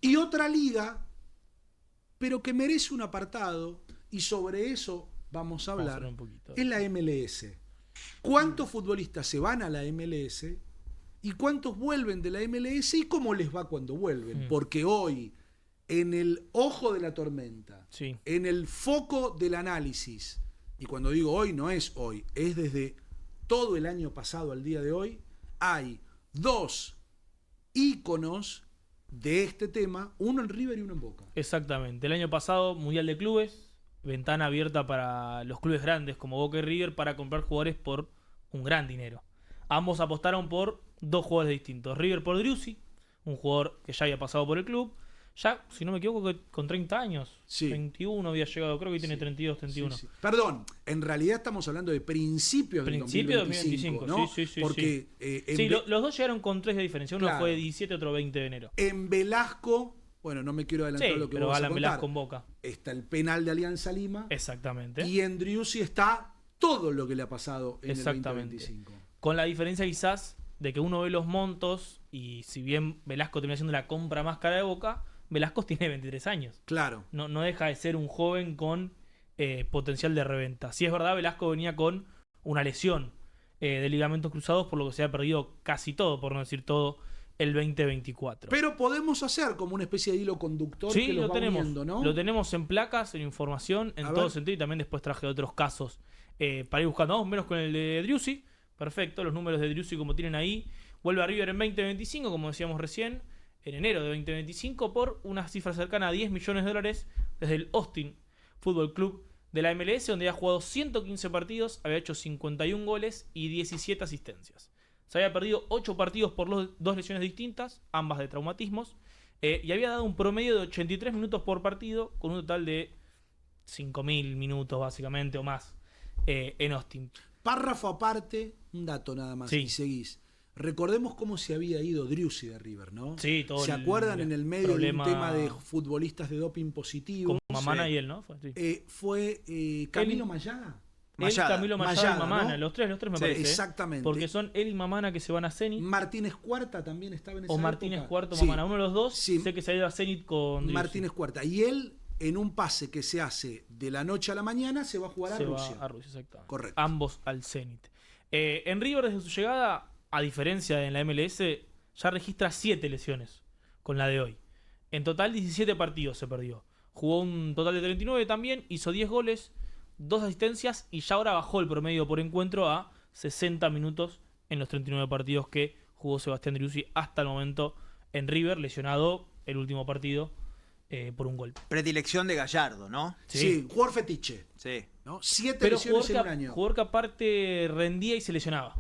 Y otra liga, pero que merece un apartado, y sobre eso vamos a hablar, un poquito. es la MLS. ¿Cuántos futbolistas se van a la MLS y cuántos vuelven de la MLS y cómo les va cuando vuelven? Porque hoy, en el ojo de la tormenta, Sí. en el foco del análisis, y cuando digo hoy no es hoy, es desde todo el año pasado al día de hoy, hay dos íconos de este tema, uno en River y uno en Boca. Exactamente. El año pasado, Mundial de Clubes, ventana abierta para los clubes grandes como Boca y River para comprar jugadores por un gran dinero. Ambos apostaron por dos jugadores distintos. River por Driussi, un jugador que ya había pasado por el club. Ya, si no me equivoco, con 30 años. Sí. 21 había llegado, creo que tiene 32, 31. Sí, sí. Perdón, en realidad estamos hablando de principios del 2025, ¿no? Sí. Porque los dos llegaron con 3 de diferencia. Uno claro, fue 17, otro 20 de enero. En Velasco, bueno, no me quiero adelantar lo que pero vos vas a Alan contar. Velasco con Boca. Está el penal de Alianza Lima. Exactamente. Y en Driussi está todo lo que le ha pasado en el 2025. Con la diferencia quizás de que uno ve los montos y si bien Velasco termina siendo la compra más cara de Boca, Velasco tiene 23 años. Claro. No deja de ser un joven con potencial de reventa. Si es verdad, Velasco venía con una lesión de ligamentos cruzados, por lo que se ha perdido casi todo, por no decir todo, el 2024. Pero podemos hacer como una especie de hilo conductor que los lo va tenemos, uniendo, ¿no? Lo tenemos en placas, en información, en todo sentido, y también después traje otros casos para ir buscando. Vamos menos con el de Driussi. Perfecto, los números de Driussi como tienen ahí. Vuelve a River en 2025, como decíamos recién, en enero de 2025, por una cifra cercana a 10 millones de dólares desde el Austin Football Club de la MLS, donde ha jugado 115 partidos, había hecho 51 goles y 17 asistencias. Se había perdido 8 partidos por dos lesiones distintas, ambas de traumatismos, y había dado un promedio de 83 minutos por partido, con un total de 5.000 minutos básicamente o más en Austin. Párrafo aparte, un dato nada más, y seguís. Recordemos cómo se había ido Driussi de River, ¿no? Sí, todo. ¿Se acuerdan en el medio de un tema de futbolistas de doping positivo? Como Mamana y él, ¿no? Fue Camilo Mayada. Camilo Mayada y Mamana, ¿no? Los tres me parece. Exactamente. Porque son él y Mamana que se van a Zenit. Martínez Cuarta también estaba en esa época. O Martínez Cuarta, Mamana. Uno de los dos, sí. Sé que se ha ido a Zenit con Driussi. Martínez Cuarta. Y él, en un pase que se hace de la noche a la mañana, se va a jugar a Rusia. Va a Rusia, exacto. Correcto. Ambos al Zenit. En River, desde su llegada, a diferencia de en la MLS, ya registra 7 lesiones con la de hoy. En total, 17 partidos se perdió. Jugó un total de 39 también, hizo 10 goles, 2 asistencias y ya ahora bajó el promedio por encuentro a 60 minutos en los 39 partidos que jugó Sebastián Driussi hasta el momento en River, lesionado el último partido por un golpe. Predilección de Gallardo, ¿no? Sí, jugador fetiche. Sí. ¿No? 7 lesiones en un año. Jugador que aparte rendía y se lesionaba.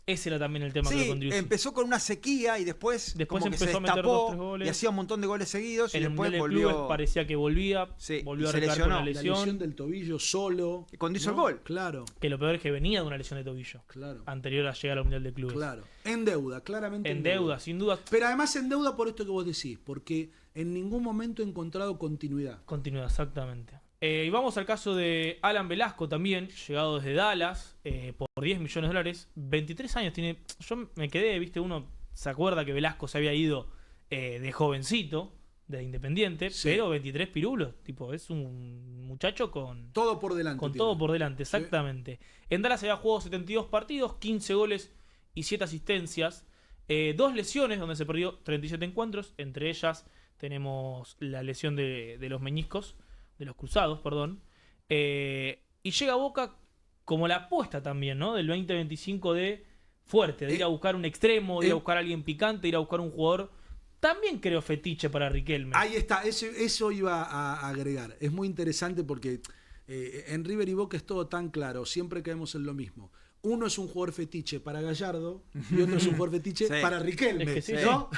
Ese era también el tema que con Driussi. Empezó con una sequía y después como que empezó se a meter 2 o 3 goles. y hacía un montón de goles seguidos y después volvió. Parecía que volvía, volvió a recaer con la La lesión del tobillo solo. Y cuando hizo el gol. Claro. Que lo peor es que venía de una lesión de tobillo. Claro. Anterior a llegar al Mundial de Clubes. Claro. En deuda, claramente. En deuda, sin duda. Pero además en deuda por esto que vos decís, porque en ningún momento he encontrado continuidad. Continuidad, exactamente. Y vamos al caso de Alan Velasco también, llegado desde Dallas por 10 millones de dólares. 23 años tiene. Yo me quedé, viste, uno se acuerda que Velasco se había ido de jovencito, de Independiente, pero 23 pirulos. Tipo, es un muchacho con todo por delante. Con todo por delante, exactamente. En Dallas había jugado 72 partidos, 15 goles y 7 asistencias. 2 lesiones donde se perdió 37 encuentros. Entre ellas tenemos la lesión de los meñiscos. De los cruzados, perdón. Y llega a Boca como la apuesta también, ¿no? Del 2025 de fuerte, de ir a buscar un extremo, de ir a buscar a alguien picante, ir a buscar un jugador, también creo fetiche para Riquelme. Ahí está, eso iba a agregar. Es muy interesante porque en River y Boca es todo tan claro, siempre caemos en lo mismo. Uno es un jugador fetiche para Gallardo y otro es un jugador fetiche para Riquelme, es que sí, ¿no?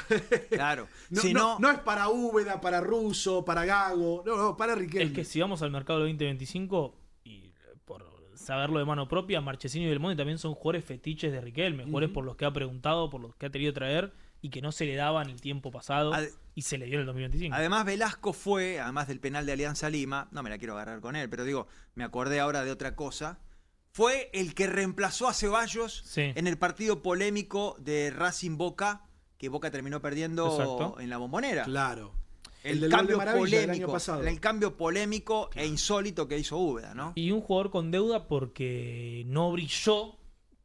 Claro. No es para Úbeda, para Russo, para Gago, no, para Riquelme. Es que si vamos al mercado del 2025, y por saberlo de mano propia, Marchesini y Belmonte también son jugadores fetiches de Riquelme, jugadores por los que ha preguntado, por los que ha querido traer y que no se le daban el tiempo pasado y se le dio en el 2025. Además, Velasco fue, además del penal de Alianza Lima, no me la quiero agarrar con él, pero digo, me acordé ahora de otra cosa. Fue el que reemplazó a Ceballos en el partido polémico de Racing Boca, que Boca terminó perdiendo en la Bombonera. Claro. El del gol de Maravilla del año pasado. El cambio polémico e insólito que hizo Úbeda, ¿no? Y un jugador con deuda porque no brilló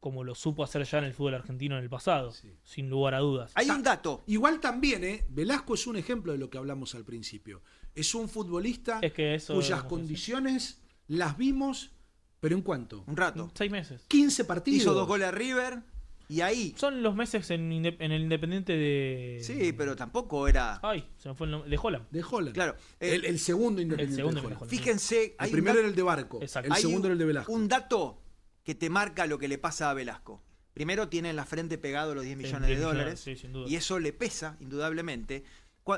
como lo supo hacer ya en el fútbol argentino en el pasado, sin lugar a dudas. Hay un dato. Igual también, Velasco es un ejemplo de lo que hablamos al principio. Es un futbolista cuyas condiciones las vimos, pero ¿en cuánto? Un rato. 6 meses. 15 partidos. Hizo 2 goles a River y ahí... Son los meses en el Independiente de... Sí, pero tampoco era... Ay, se me fue el nombre. De Holland. De Holland. Claro. El segundo Independiente segundo de Holland. Fíjense... El primero era el de Barco. Exacto. El segundo era el de Velasco. Un dato que te marca lo que le pasa a Velasco. Primero tiene en la frente pegado los 10 millones de dólares. Sí, sin duda. Y eso le pesa, indudablemente.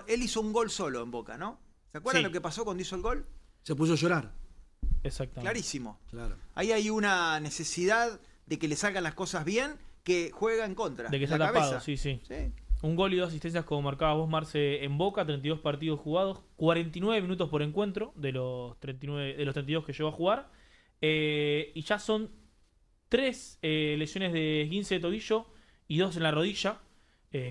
Él hizo un gol solo en Boca, ¿no? ¿Se acuerdan lo que pasó cuando hizo el gol? Se puso a llorar. Exactamente. Clarísimo. Claro. Ahí hay una necesidad de que le salgan las cosas bien que juega en contra. De que está tapado, sí. Un gol y 2 asistencias, como marcabas vos, Marce, en Boca, 32 partidos jugados, 49 minutos por encuentro de los 32 que llegó a jugar. Y ya son 3 lesiones de esguince de tobillo y 2 en la rodilla,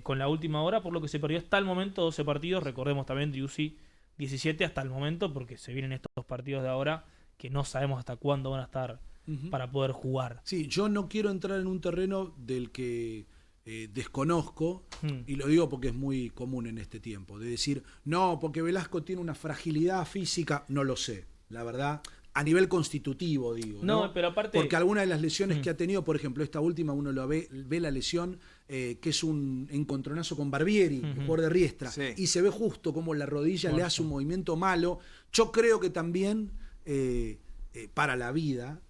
con la última hora, por lo que se perdió hasta el momento 12 partidos. Recordemos también Driussi 17 hasta el momento, porque se vienen estos partidos de ahora que no sabemos hasta cuándo van a estar para poder jugar. Sí, yo no quiero entrar en un terreno del que desconozco, y lo digo porque es muy común en este tiempo, de decir, no, porque Velasco tiene una fragilidad física, no lo sé, la verdad, a nivel constitutivo, digo. No, pero aparte... Porque alguna de las lesiones que ha tenido, por ejemplo, esta última, uno lo ve la lesión, que es un encontronazo con Barbieri, el jugador de Riestra, y se ve justo como la rodilla le hace un movimiento malo. Yo creo que también, para la vida,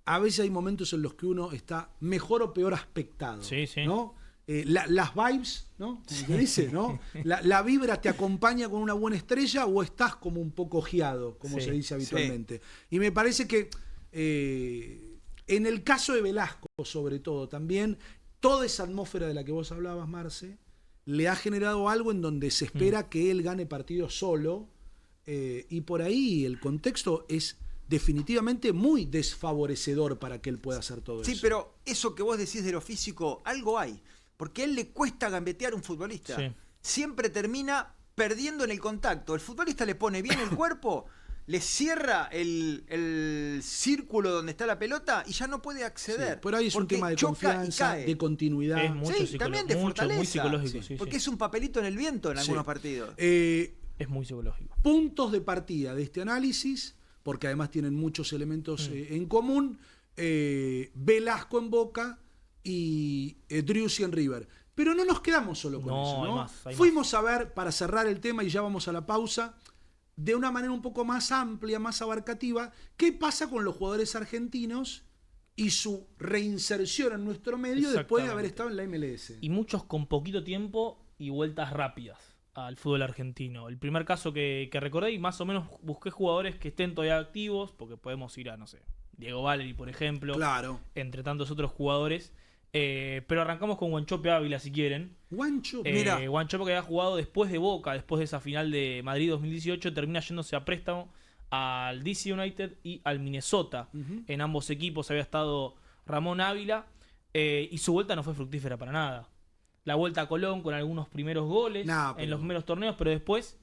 a veces hay momentos en los que uno está mejor o peor aspectado, ¿no? Las vibes, ¿no? Como se dice, ¿no? La vibra te acompaña con una buena estrella o estás como un poco ojeado, como se dice habitualmente. Y me parece que en el caso de Velasco, sobre todo, también, toda esa atmósfera de la que vos hablabas, Marce, le ha generado algo en donde se espera que él gane partidos solo, y por ahí el contexto es definitivamente muy desfavorecedor para que él pueda hacer todo eso. Sí, pero eso que vos decís de lo físico, algo hay. Porque a él le cuesta gambetear un futbolista. Siempre termina perdiendo en el contacto. El futbolista le pone bien el cuerpo, le cierra el círculo donde está la pelota y ya no puede acceder. Pero ahí es un tema de confianza, de continuidad. Es mucho también de fortaleza. Muy psicológico. Porque es un papelito en el viento en algunos partidos. Es muy psicológico. Puntos de partida de este análisis, porque además tienen muchos elementos en común. Velasco en Boca y Driussi en River. Pero no nos quedamos solo con eso, ¿no? Fuimos a ver, para cerrar el tema, y ya vamos a la pausa, de una manera un poco más amplia, más abarcativa, qué pasa con los jugadores argentinos y su reinserción en nuestro medio después de haber estado en la MLS. Y muchos con poquito tiempo y vueltas rápidas al fútbol argentino. El primer caso que recordé, y más o menos busqué jugadores que estén todavía activos, porque podemos ir a, no sé, Diego Valeri, por ejemplo, entre tantos otros jugadores. Pero arrancamos con Wanchope Ávila, si quieren. Wanchope, mira. Wanchope, que había jugado después de Boca, después de esa final de Madrid 2018, termina yéndose a préstamo al DC United y al Minnesota. En ambos equipos había estado Ramón Ávila, y su vuelta no fue fructífera para nada. La vuelta a Colón con algunos primeros goles en los primeros torneos, pero después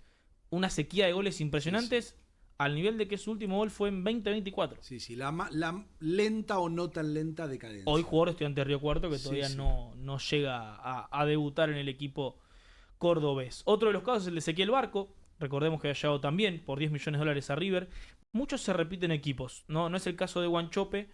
una sequía de goles impresionantes, al nivel de que su último gol fue en 2024. La lenta o no tan lenta decadencia. Hoy jugador de Estudiantes de Río Cuarto que todavía no llega a debutar en el equipo cordobés. Otro de los casos es el de Ezequiel Barco. Recordemos que había llegado también por 10 millones de dólares a River. Muchos se repiten equipos. No es el caso de Wanchope,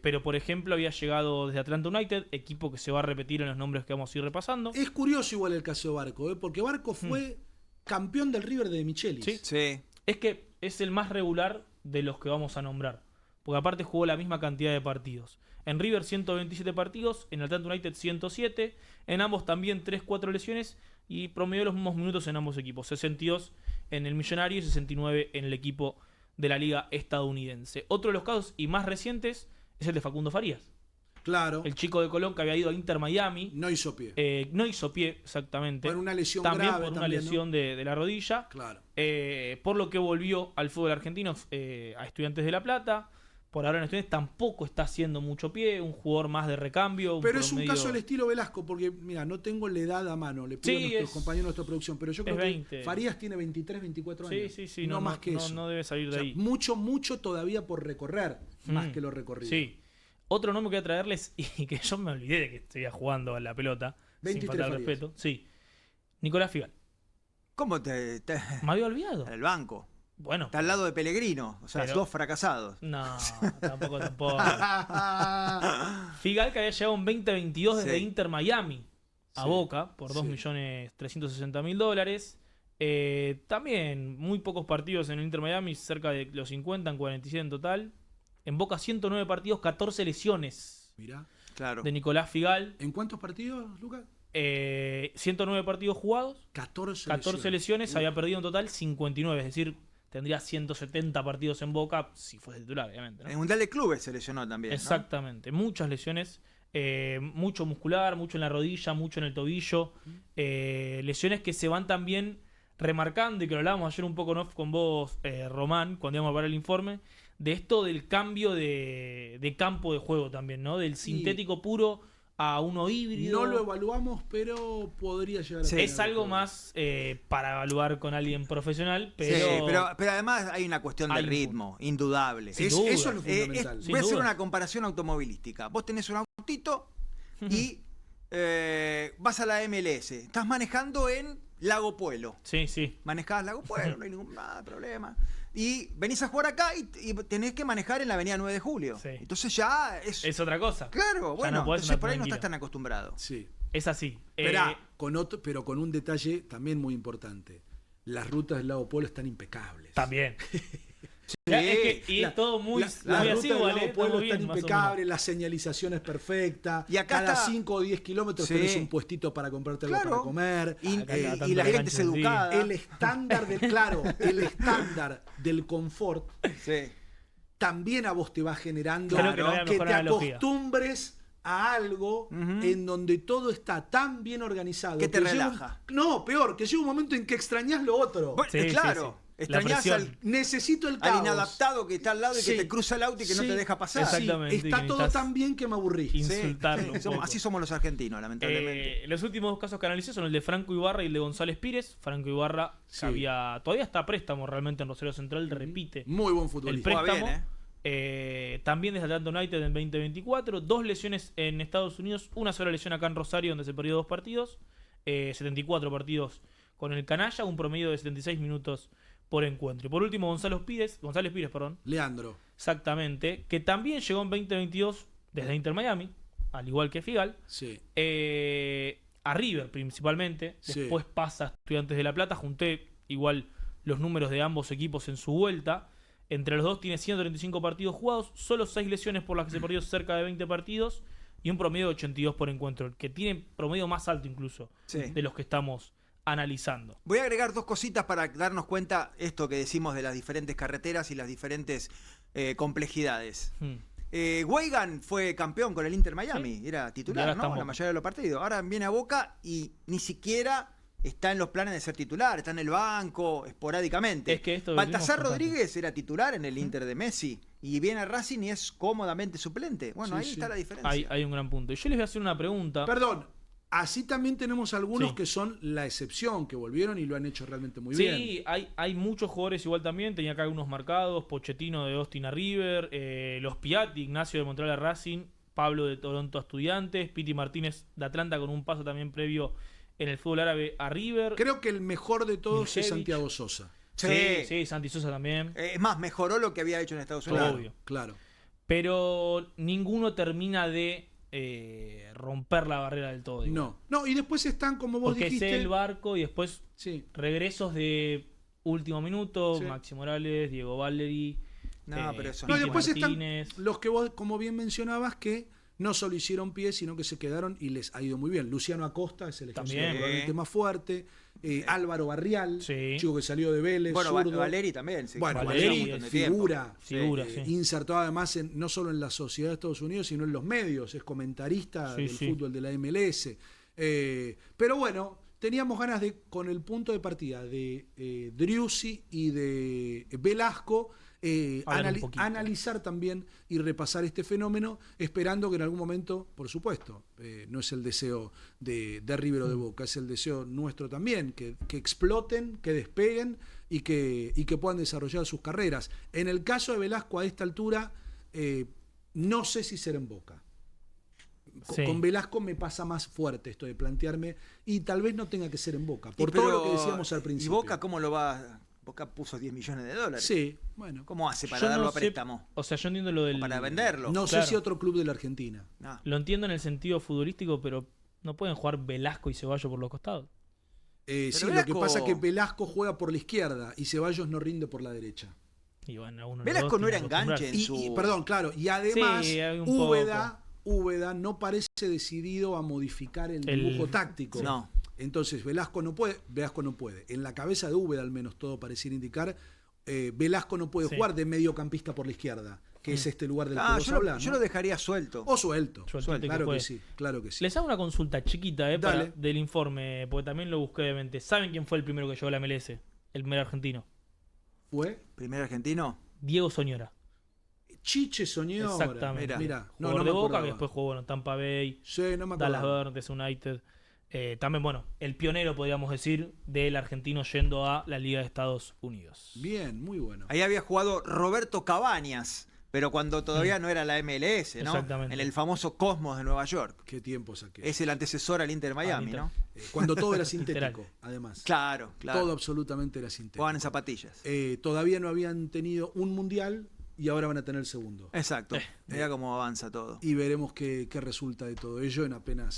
pero por ejemplo había llegado desde Atlanta United, equipo que se va a repetir en los nombres que vamos a ir repasando. Es curioso igual el caso de Barco, porque Barco fue campeón del River de Michelis. Sí. Es que es el más regular de los que vamos a nombrar, porque aparte jugó la misma cantidad de partidos. En River 127 partidos, en Atlanta United 107, en ambos también 3-4 lesiones y promedió los mismos minutos en ambos equipos, 62 en el Millonario y 69 en el equipo de la liga estadounidense. Otro de los casos y más recientes es el de Facundo Farías. Claro. El chico de Colón que había ido a Inter Miami. No hizo pie. Exactamente. Por una lesión también grave. Por una lesión de la rodilla. Claro. Por lo que volvió al fútbol argentino, a Estudiantes de La Plata. por ahora en Estudiantes tampoco está haciendo mucho pie, un jugador más de recambio. Pero es un caso del estilo Velasco, porque mira, no tengo la edad a mano, le pido a nuestros compañeros de nuestra producción, pero yo creo que Farías tiene 23, 24 años. Sí, no más que eso. No debe salir de ahí. Mucho todavía por recorrer, más que lo recorrido. Sí. Otro nombre que voy a traerles, y que yo me olvidé de que estoy jugando a la pelota, 23 sin faltar el respeto. Sí. Nicolás Figal. ¿Cómo te...? Me había olvidado. El banco. Bueno. Está al lado de Pellegrino, o sea, pero, 2 fracasados. No, tampoco. Figal, que había llegado en 2022 desde Inter Miami a Boca por $2.360.000. También muy pocos partidos en el Inter Miami, cerca de los 50, en 47 en total. En Boca 109 partidos, 14 lesiones. Mirá. Claro. De Nicolás Figal. ¿En cuántos partidos, Lucas? 109 partidos jugados, 14 lesiones, había perdido en total 59, es decir, tendría 170 partidos en Boca si fuese titular, obviamente, ¿no? En el Mundial de Clubes se lesionó también, exactamente, ¿no? Muchas lesiones, mucho muscular, mucho en la rodilla, mucho en el tobillo, lesiones que se van también remarcando, y que lo hablábamos ayer un poco en off con vos, Román, cuando íbamos a ver el informe, de esto del cambio de campo de juego también, ¿no? Del sintético puro a uno híbrido. No lo evaluamos, pero podría llegar a ser. Es algo más para evaluar con alguien profesional, pero... Sí, pero además hay una cuestión de ritmo, indudable. Eso es lo fundamental. Voy a hacer una comparación automovilística. Vos tenés un autito y vas a la MLS. Estás manejando en Lago Puelo. Sí. Manejás Lago Puelo, no hay ningún problema. Y venís a jugar acá y tenés que manejar en la avenida 9 de Julio. Sí. Entonces ya es otra cosa. Claro, bueno, entonces por ahí no estás tan acostumbrado. Sí. Es así. Pero con un detalle también muy importante. Las rutas del Lago Puelo están impecables. También. Es todo muy así, igual. Lago Puelo están impecables, la señalización es perfecta. Y acá cada 5 o 10 kilómetros tenés un puestito para comprarte algo para comer. Y la gente es educada. El estándar del confort también a vos te va generando que te acostumbres a algo en donde todo está tan bien organizado que te relaja. Peor, que llega un momento en que extrañás lo otro. Claro. Extrañás necesito el caos. Al inadaptado que está al lado y que te cruza el auto y que no te deja pasar. Exactamente. Está todo tan bien que me aburrí. Insultarlo. Así somos los argentinos, lamentablemente. Los últimos dos casos que analicé son el de Franco Ibarra y el de González Pires. Franco Ibarra todavía está a préstamo realmente en Rosario Central, repite. Muy buen futbolista. El préstamo. También desde Atlanta United en 2024. 2 lesiones en Estados Unidos, una sola lesión acá en Rosario donde se perdió 2 partidos. 74 partidos con el Canalla, un promedio de 76 minutos por encuentro. Y por último, González Pires, Leandro. Exactamente, que también llegó en 2022 desde Inter Miami, al igual que Figal. Sí. A River principalmente. Después pasa a Estudiantes de La Plata. Junté igual los números de ambos equipos en su vuelta. Entre los dos tiene 135 partidos jugados, solo 6 lesiones por las que se perdió cerca de 20 partidos y un promedio de 82 por encuentro, el que tiene promedio más alto incluso de los que estamos analizando. Voy a agregar 2 cositas para darnos cuenta esto que decimos de las diferentes carreteras y las diferentes complejidades. Weigand fue campeón con el Inter Miami, era titular, ¿no? La mayoría de los partidos. Ahora viene a Boca y ni siquiera está en los planes de ser titular, está en el banco esporádicamente. Baltasar Rodríguez era titular en el Inter de Messi y viene a Racing y es cómodamente suplente. Bueno, ahí está la diferencia. Hay un gran punto. Y yo les voy a hacer una pregunta. Perdón. Así también tenemos algunos que son la excepción, que volvieron y lo han hecho realmente muy bien. Sí, hay muchos jugadores igual también. Tenía acá algunos marcados. Pochettino de Austin a River. Los Piatti, Ignacio de Montreal a Racing. Pablo de Toronto a Estudiantes. Piti Martínez de Atlanta con un paso también previo en el fútbol árabe a River. Creo que el mejor de todos es Santiago Sosa. Sí, Santi Sosa también. Es más, mejoró lo que había hecho en Estados Unidos. Obvio. Claro. Pero ninguno termina de romper la barrera del todo. No, y después están, como vos dijiste... Porque es el barco y después regresos de último minuto, Maxi Morales, Diego Valleri, pero eso no. Y después Martínez. Están los que vos, como bien mencionabas, que no solo hicieron pie, sino que se quedaron y les ha ido muy bien. Luciano Acosta es el ejemplo probablemente más fuerte. Álvaro Barrial, chico que salió de Vélez. Bueno, Valleri también. Valleri, figura insertado además no solo en la sociedad de Estados Unidos, sino en los medios. Es comentarista del fútbol de la MLS. Pero bueno, teníamos ganas de, con el punto de partida de Driussi y de Velasco, analizar también y repasar este fenómeno, esperando que en algún momento, por supuesto, no es el deseo de River o de Boca, es el deseo nuestro también, que exploten, que despeguen y que puedan desarrollar sus carreras. En el caso de Velasco, a esta altura, no sé si será en Boca. Sí. Con Velasco me pasa más fuerte esto de plantearme, y tal vez no tenga que ser en Boca, por todo lo que decíamos al principio. ¿Y Boca cómo lo va? Boca puso 10 millones de dólares. Sí, bueno. ¿Cómo hace para Yo darlo no a sé, préstamo? o sea, yo entiendo lo del... ¿O para venderlo? No Claro. sé si otro club de la Argentina. No. Lo entiendo en el sentido futbolístico, pero no pueden jugar Velasco y Ceballos por los costados. Sí, Velasco... lo que pasa es que Velasco juega por la izquierda y Ceballos no rinde por la derecha. Y bueno, uno de los Velasco dos no era tiene que enganche acostumbrarse. Perdón, claro, y además Sí, hay un Úbeda no parece decidido a modificar el dibujo táctico. No. Entonces Velasco no puede. En la cabeza de Úbeda al menos todo pareciera indicar, Velasco no puede jugar de mediocampista por la izquierda, que es este lugar del que vos hablás, yo ¿no? lo dejaría suelto. O suelto. Sueltito Claro que que sí, claro que sí. Les hago una consulta chiquita Dale. del informe, porque también lo busqué obviamente. ¿Saben quién fue el primero que llegó a la MLS? El primer argentino. ¿Fue? ¿Primer argentino? Diego Soñora. Chiche Soñora. Exactamente. Mira, Jugador de Boca, que después jugó en Tampa Bay, Sí, no me Dallas acordaba. Verdes United. También, bueno, el pionero, podríamos decir, del argentino yendo a la Liga de Estados Unidos. Bien, muy bueno. Ahí había jugado Roberto Cabañas, pero cuando todavía no era la MLS, ¿no? Exactamente. En el famoso Cosmos de Nueva York. Qué tiempos aquellos. Es el antecesor al Inter Miami, Inter. ¿no? Cuando todo era sintético, Literal. además. Claro, claro. Todo absolutamente era sintético. Jugaban en zapatillas. Todavía no habían tenido un mundial y ahora van a tener el segundo. Exacto. Mira cómo avanza todo. Y veremos qué resulta de todo ello en apenas